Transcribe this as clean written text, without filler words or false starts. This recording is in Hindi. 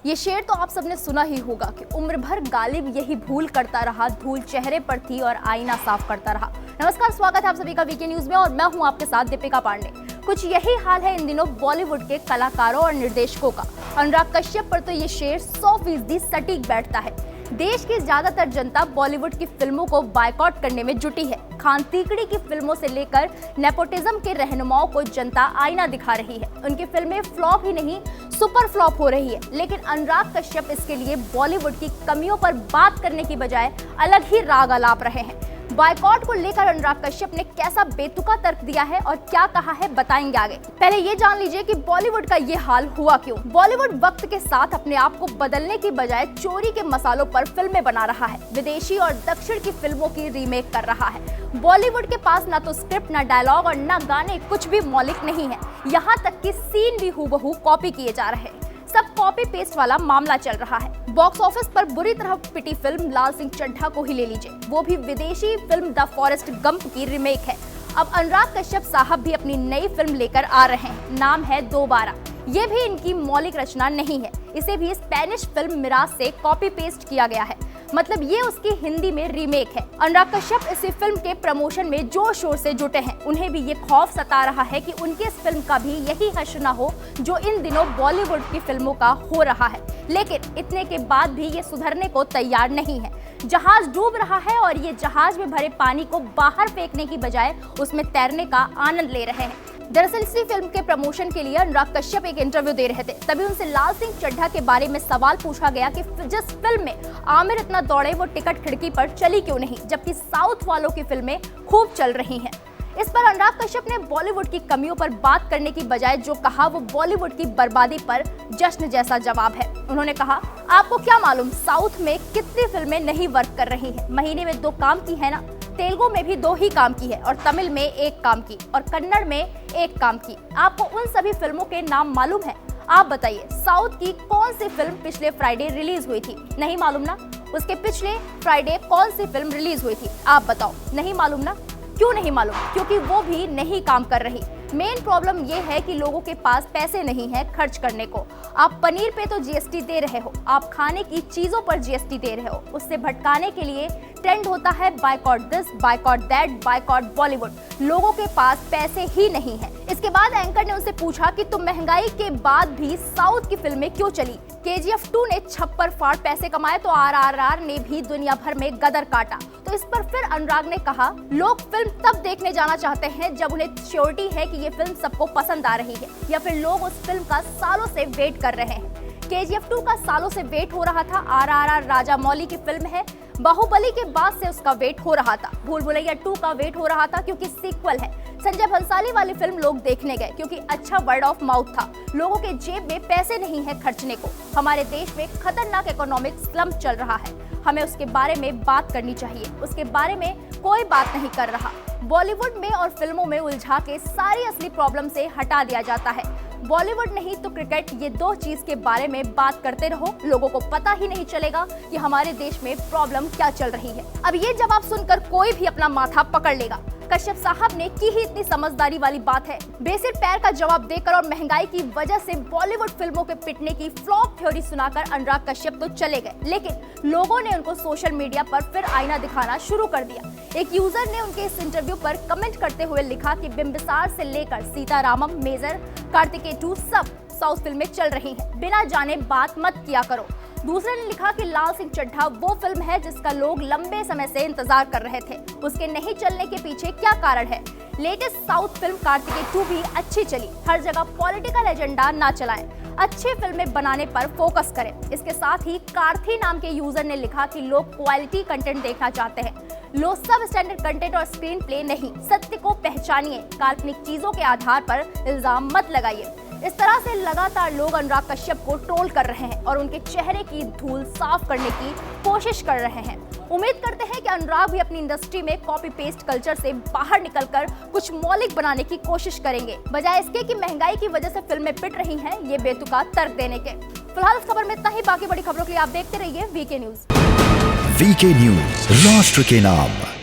ये शेर तो आप सबने सुना ही होगा कि उम्र भर गालिब यही भूल करता रहा, धूल चेहरे पर थी और आईना साफ करता रहा। नमस्कार, स्वागत है आप सभी का वीके न्यूज में और मैं हूं आपके साथ दीपिका पांडे। कुछ यही हाल है इन दिनों बॉलीवुड के कलाकारों और निर्देशकों का। अनुराग कश्यप पर तो ये शेर 100% सटीक बैठता है। देश की ज्यादातर जनता बॉलीवुड की फिल्मों को बायकॉट करने में जुटी है। खान तीकड़ी की फिल्मों से लेकर नेपोटिज्म के रहनुमाओं को जनता आईना दिखा रही है। उनकी फिल्में फ्लॉप ही नहीं, सुपर फ्लॉप हो रही है। लेकिन अनुराग कश्यप इसके लिए बॉलीवुड की कमियों पर बात करने की बजाय अलग ही राग अलाप रहे हैं। बायकॉट को लेकर अनुराग कश्यप ने कैसा बेतुका तर्क दिया है और क्या कहा है, बताएंगे आगे। पहले ये जान लीजिए कि बॉलीवुड का ये हाल हुआ क्यों। बॉलीवुड वक्त के साथ अपने आप को बदलने की बजाय चोरी के मसालों पर फिल्में बना रहा है। विदेशी और दक्षिण की फिल्मों की रीमेक कर रहा है। बॉलीवुड के पास ना तो स्क्रिप्ट, ना डायलॉग और ना गाने, कुछ भी मौलिक नहीं है। यहाँ तक कि सीन भी हूबहू कॉपी किए जा रहे हैं। सब कॉपी पेस्ट वाला मामला चल रहा है। बॉक्स ऑफिस पर बुरी तरह पिटी फिल्म लाल सिंह चड्ढा को ही ले लीजिए, वो भी विदेशी फिल्म द फॉरेस्ट गंप की रीमेक है। अब अनुराग कश्यप साहब भी अपनी नई फिल्म लेकर आ रहे हैं, नाम है दोबारा। ये भी इनकी मौलिक रचना नहीं है, इसे भी स्पेनिश फिल्म मिराज से कॉपी पेस्ट किया गया है। मतलब ये उसकी हिंदी में रीमेक है। अनुराग कश्यप इसी फिल्म के प्रमोशन में जोर शोर से जुटे हैं। उन्हें भी ये खौफ सता रहा है कि उनकी इस फिल्म का भी यही हश्र न हो जो इन दिनों बॉलीवुड की फिल्मों का हो रहा है। लेकिन इतने के बाद भी ये सुधरने को तैयार नहीं है। जहाज डूब रहा है और ये जहाज में भरे पानी को बाहर फेंकने की बजाय उसमें तैरने का आनंद ले रहे हैं। दरअसल इसी फिल्म के प्रमोशन के लिए अनुराग कश्यप एक इंटरव्यू दे रहे थे। तभी उनसे लाल सिंह चड्ढा के बारे में सवाल पूछा गया कि जिस फिल्म में आमिर इतना दौड़े वो टिकट खिड़की पर चली क्यों नहीं, जबकि साउथ वालों की फिल्में खूब चल रही हैं। इस पर अनुराग कश्यप ने बॉलीवुड की कमियों पर बात करने की बजाय जो कहा वो बॉलीवुड की बर्बादी पर जश्न जैसा जवाब है। उन्होंने कहा, आपको क्या मालूम साउथ में कितनी फिल्में नहीं वर्क कर रही हैं। महीने में 2 काम की है ना, तेलुगु में भी 2 ही काम की है और तमिल में 1 काम की और कन्नड़ में 1 काम की। आपको उन सभी फिल्मों के नाम मालूम है? आप बताइए, साउथ की कौन सी फिल्म पिछले फ्राइडे रिलीज हुई थी? नहीं मालूम ना। उसके पिछले फ्राइडे कौन सी फिल्म रिलीज हुई थी? आप बताओ, नहीं मालूम ना। क्यों नहीं मालूम? क्योंकि वो भी नहीं काम कर रही। मेन प्रॉब्लम ये है कि लोगों के पास पैसे नहीं है खर्च करने को। आप पनीर पे तो जीएसटी दे रहे हो, आप खाने की चीजों पर जीएसटी दे रहे हो। उससे भटकाने के लिए ट्रेंड होता है boycott this, boycott that, boycott Bollywood. लोगों के पास पैसे ही नहीं है। इसके बाद एंकर ने उनसे पूछा कि तुम महंगाई के बाद भी साउथ की फिल्में क्यों चली? KGF 2 ने छप्पर फाड़ पैसे कमाए तो RRR ने भी दुनिया भर में गदर काटा। तो इस पर फिर अनुराग ने कहा, लोग फिल्म तब देखने जाना चाहते हैं जब उन्हें श्योरिटी है कि ये फिल्म सबको पसंद आ रही है, या फिर लोग उस फिल्म का सालों से वेट कर रहे हैं। KGF 2 का सालों से वेट हो रहा था। RRR राजा मौली की फिल्म है। बाहुबली के बाद से उसका वेट हो रहा था। भूल भुलैया 2 का वेट हो रहा था क्योंकि सीक्वल है। संजय भंसाली वाली फिल्म लोग देखने गए क्योंकि अच्छा वर्ड ऑफ माउथ था। लोगों के जेब में पैसे नहीं है खर्चने को। हमारे देश में खतरनाक इकोनॉमिक स्लम्प चल रहा है, हमें उसके बारे में बात करनी चाहिए। उसके बारे में कोई बात नहीं कर रहा। बॉलीवुड में और फिल्मों में उलझा के सारी असली प्रॉब्लम से हटा दिया जाता है। बॉलीवुड नहीं तो क्रिकेट, ये 2 चीज के बारे में बात करते रहो, लोगों को पता ही नहीं चलेगा कि हमारे देश में प्रॉब्लम क्या चल रही है। अब ये जवाब सुनकर कोई भी अपना माथा पकड़ लेगा। कश्यप साहब ने की ही इतनी समझदारी वाली बात है। बेसिर पैर का जवाब देकर और महंगाई की वजह से बॉलीवुड फिल्मों के पिटने की फ्लॉप थ्योरी सुनाकर अनुराग कश्यप तो चले गए, लेकिन लोगों ने उनको सोशल मीडिया पर फिर आईना दिखाना शुरू कर दिया। एक यूजर ने उनके इस इंटरव्यू पर कमेंट करते हुए लिखा कि बिंबिसार से लेकर सीतारामम, मेजर, कार्तिकेय 2 सब साउथ फिल्में चल रही हैं, बिना जाने बात मत किया करो। दूसरे ने लिखा कि लाल सिंह चड्ढा वो फिल्म है जिसका लोग लंबे समय से इंतजार कर रहे थे, उसके नहीं चलने के पीछे क्या कारण है? लेटेस्ट साउथ फिल्म कार्तिकेय 2 भी अच्छी चली। हर जगह पॉलिटिकल एजेंडा ना चलाएं, अच्छी फिल्में बनाने पर फोकस करें। इसके साथ ही कार्थी नाम के यूजर ने लिखा कि लोग क्वालिटी कंटेंट देखना चाहते हैं, लो सब स्टैंडर्ड कंटेंट और स्क्रीन प्ले नहीं। सत्य को पहचानिए, काल्पनिक चीजों के आधार पर इल्जाम मत लगाइए। इस तरह से लगातार लोग अनुराग कश्यप को ट्रोल कर रहे हैं और उनके चेहरे की धूल साफ करने की कोशिश कर रहे हैं। उम्मीद करते हैं कि अनुराग भी अपनी इंडस्ट्री में कॉपी पेस्ट कल्चर से बाहर निकलकर कुछ मौलिक बनाने की कोशिश करेंगे, बजाय इसके कि महंगाई की वजह से फिल्में पिट रही हैं ये बेतुका तर्क देने के। फिलहाल इस खबर में इतना ही। बाकी बड़ी खबरों के लिए आप देखते रहिए वीके न्यूज। वीके न्यूज, राष्ट्र के नाम।